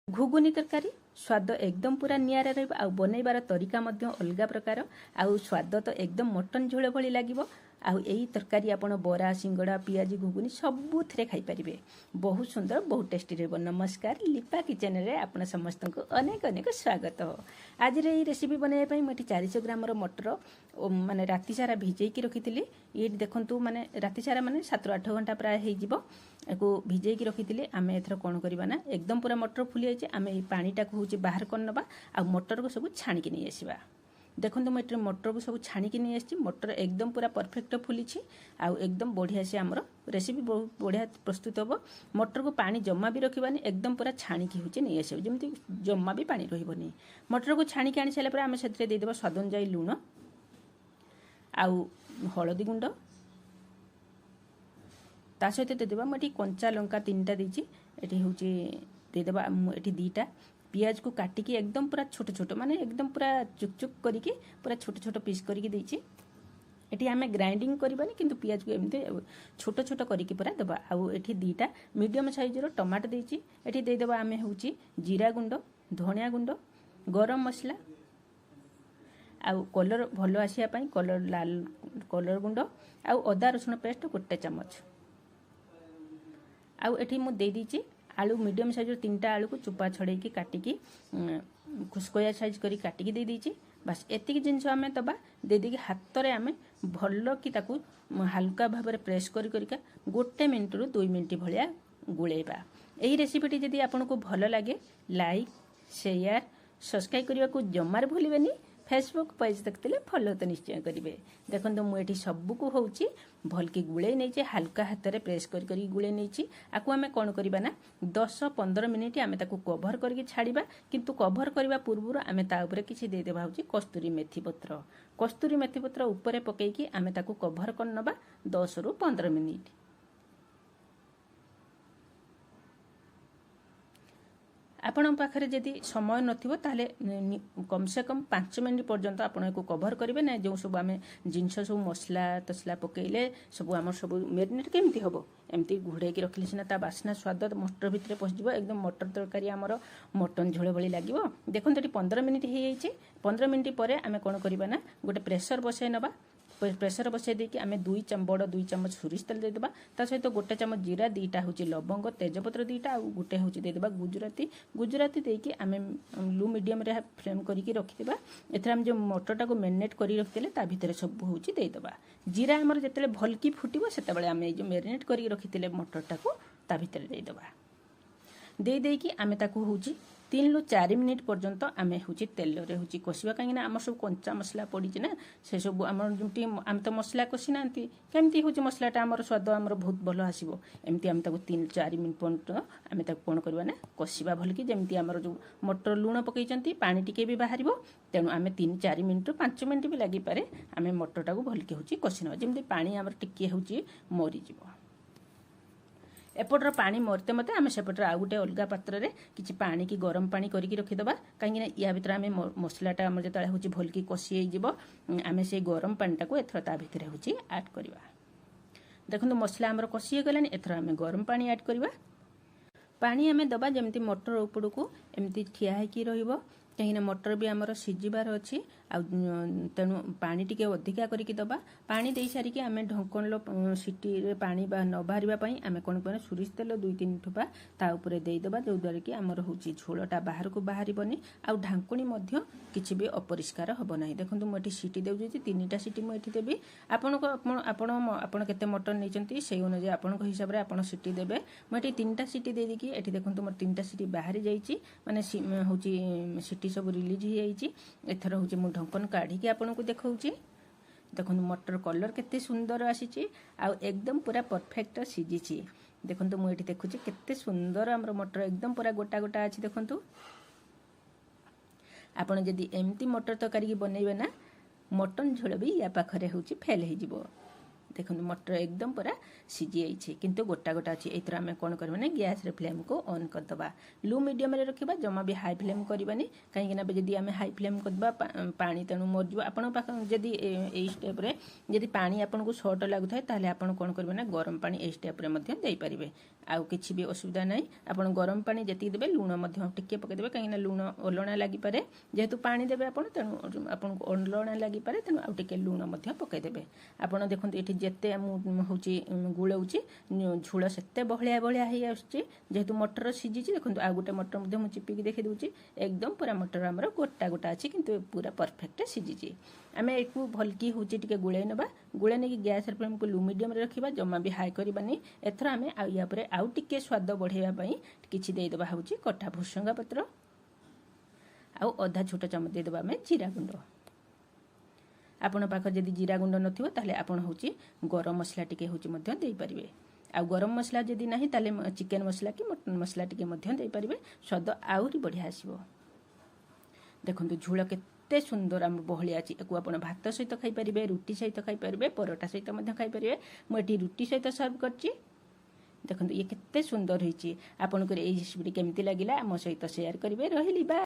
घुगुनी तरकारी स्वाद एकदम पूरा निआरा रहिबो आ बनैबार तरीका मध्य अलगा प्रकार आ स्वाद तो एकदम मटन झोल भली लागिबो। आउ एई तरकारी आपण बरा सिंगड़ा पियाजी घुगुनी सबुथिरे खाई परिबे। बहुत सुंदर बहुत टेस्टी रहबो। नमस्कार, लिपा किचन रे आपण समस्त को अनेक अनेक स्वागत हो। आज रे रेसिपी बनाया पई मटी 400 ग्राम रो मटर माने राति सारा भिजै की रखितिली। ये देखंतु माने राति सारा माने 7-8 घंटा प्राय हे जिवो। एको भिजै की रखितिली। आमे एथरो कोन करबा ना एकदम पूरा मटर फुली आइছে। आमे ए पानीटा को होची बाहर करनबा आ मटर को सब छाणी के नै आसीबा। देखो मैं मटर को सब छाणी के नहीं आसी। मटर एकदम पूरा परफेक्ट फुली आउ एकदम बढ़िया से आमर रेसिपी बहुत बढ़िया प्रस्तुत हम। मटर को पानी जमा भी रखबानी एकदम पूरा छाणी की होची नहीं आसे जमी जमा भी पानी रही। मटर को छाणी के आनी सारा आम से देदेबा स्वाद अनुसार लुण आउ हलदी गुंड ता सहित देदेबा मुझे कंचा लंका 3टा देची। एटी होची देदेबा एटी 2टा पियाज को काटिकी एकदम पूरा छोट छोट माने एकदम पूरा चुक चुक करिकी पूरा छोट छोट पीस करिकी देछि। एटी आमे ग्राइंडिंग करबानी किंतु पियाज को एमते छोट छोट करिकी पूरा दबा। आउ एटी 2टा मीडियम साइज रो टमाटो देछि। एटी दे देबा आमे होछि जीरा गुंड, धनिया गुंड, गरम मसला आउ कलर भलो आसिया पई कलर लाल कलर गुंड आउ अदा रसुण पेस्ट 1 चम्मच। आउ एटी मु दे दीछि आलू मीडियम साइज 3टा आलू को चुपा छड़े की काटिकी खुशकोया साइज करी काटिकी दे दीछि। बस एतिक जिनस आमे दबा दे देकी हाथ रे आमे भल्लो की ताकू हल्का भाव में प्रेस करी करिका 1 मिनिट रु 2 मिनिट भलिया गुळेबा। एही रेसिपीटी जदि आपनको भलो लागे लाइक शेयर सब्सक्राइब करबा को जमार भूलिबेनी। फेसबुक पेज देखते फॉलो तो निश्चय करेंगे। देखो मुझे सबको हूँ भल की गुड़े नहीं हल्का हाथ में प्रेस करी गुड़े नहीं आपको आम कौन करवा ना 10-15 मिनिट आम कभर करके छाड़ा। किंतु कभर करने पूर्व आम ताऊपर किसी देदेबा हूँ कस्तूरी मेथी पत्र। कस्तूरी मेथी पत्र ऊपर पकईकी आम कभर कर नबा 10-15 मिनिट। आपण पाखरे जदि समय नथिबो ताले कम से कम 5 मिनिट पर्यंत आपण को कभर करेंगे ना। जो सब आम जिनस सब मसला तसला पकईले सब आम सब मेरिनेट केमती हम एमती घोड़े की रखिले सिना ता बास्ना स्वाद मटर भितर पशिଯିବ। एकदम मटर तरकारी आमर मटन झोल भली लागिवो। देखो ये 15 मिनिट हो जाइए। 15 मिनिट पर आम कौन करवा ना गोटे प्रेसर बसाई नबा। प्रेसर बसाई देकी आम 2 चम्मच सोरिष तेल देदेबा। ता सहित 1 चम्मच जीरा, 2टा हूँ लवंग, तेजपत्र 2टा आउ गोटे हूँ देदेबा गुजराती। गुजराती देकी आम लो मीडियम रे फ्लेम करिकी रखिदेबा। एथरा हम जो मटरटा को मैरिनेट करी रखिले ता भितर सब हूँ देदेबा। जीरा आमर जेतेले भलकी फुटिबो सेतेबेले आम जो मैरिनेट करी रखिले मटरटा को ता भितर देदेबा। दे देकी आम ताकू हूँ 3-4 मिनिट पर्यंत आम हूँ तेल रे हूँ कषा। कहीं आम सब कंचा मसला पड़ी ना से सब आम जो आम तो मसला कषि ना केमती हूँ मसलाटा आम स्वाद आम बहुत भल आसो। एमती आम 3-4 मिनिट पर्यंत आम कौन करवा ना कषा भलकी जमी आम जो मटर लुण पकई पानी टिके भी बाहर। तेणु आम 3-4 मिनिट 5 मिनिट भी लगिपे आम मटरटा को भलकी हूँ कषि ना जमी पानी आम टिके हूँ मरीज। एपटर पानी मरते मत आम सेपटर आउ गोटे अलग पात्र रे किछि पानी की गरम पानी करके रखिदबा। कहीं या भितर आम मसलाटा आम जो हूँ भलकी कषि आम से गरम पानीटा को एथर ता भितर हूँ आड करवा। देखो मसला आमर कषि गलानी। एथर आम गरम पानी आड करवा। पानी आम दबा जमती मटर उपड़ को एमती ठिया होकी रहिबो। कहीं मटर भी आमर सिझिबार अच्छी तेणु पानी टिके अधिका करके दबा। पानी दे सारिकी आम ढक्कन सीटी पानी न बाहर आम कौन कर सोरिष तेल 2-3 ठोपा ता उपरे देदेबा। जो द्वारा कि आमर हूँ झोलटा बाहर को बाहरनी आउ ढांकुणी किसी भी अपरिष्कार हम ना। देखो मुझे सीटी देवि 3टा सीटी मुझे देवी। आपण केते मटन नहीं से अनुसार आपण हिसाब से आप सीटी देवे। मुझे 3टा सीटी देदी ये देखो मोर 3टा सीटी बाहरी जाइए माने हूँ सीटी सब रिलीज हो जाइए। एथर हूँ मु ढक्कन काढ़ी आपन को देखौची। देखो मटर कलर केते सुंदर आसी आ एकदम पूरा परफेक्ट सीझी। देखो मुझे देखुची केते सुंदर आमर मटर एकदम पूरा गोटा गोटा अच्छी। देखु आपन जदि एमती मटर तरकारी बनइबे ना मटन झोल भी या पाखरे हूँ फेल हो। देखो मटर एकदम पूरा सीझी जाइए किंतु गोटा गोटा अच्छी एथर आम कौन करवा गैस फ्लेम को ऑन करदे लो मीडियम रखा जमा भी हाई फ्लेम करवानी कहीं जदि आम हाई फ्लेम करवा पानी तेणु मरज आपण जदि यही स्टेप्रे जदि पानी आपन को सर्ट लगुए ताले आपन कौन करेंगे गरम पानी यही स्टेप्रे देपारे आउ किसी भी असुविधा ना आपन गरम पानी जी देवे लुण टिके पकईदे कहीं लुण ओलणा लगिपे जेहेतु पानी देवे आपन तेणु आपन ओलणा लगिपे तेणु आउ टिके लुण पकईदे आपन देखो ये जिते हूँ गुलाऊँच झोल से बहलिया बहलिया हो जेहेतु मटर सीझी देखो आउ गोटे मटर मुझे चिपिकी देखी दूसरी एकदम पूरा मटर आमर गोटा गोटा अच्छी किंतु पूरा परफेक्ट सीझी आम एक भलकी हूँ टे गुड़े ना गुड़े नहीं गैस फ्लेम को लो मीडियम रखा जमा भी हाई करवानी एथर आम या आउ टिके स्वाद बढ़ाई किसी देदेबा हूँ कटा भुसंगा पत्र आउ अधा छोट चमच देदेबा आम जीरा गुंड आपण पाख जदि जीरा गुंड नथिबो ताले आपण होची गरम मसला टिके होची मध्य देई परिबे आ गरम मसला जदि नाही ताले चिकन मसला कि मटन मसला टिके मध्य देई परिबे स्वाद आउरी बढ़िया आसीबो देखंतु झोल केते सुंदर आम बहलिया अछि एकु आपण भात सहित खाई परिबे रुटी सहित खाई परिबे परोटा सहित मध्य खाई परिबे मु एठी रुटी सहित सर्व करछि देखंतु ये केते सुंदर होईछि आपन को एई रेसिपी केमिति लागिला हम सहित शेयर करिवे रहिली बा।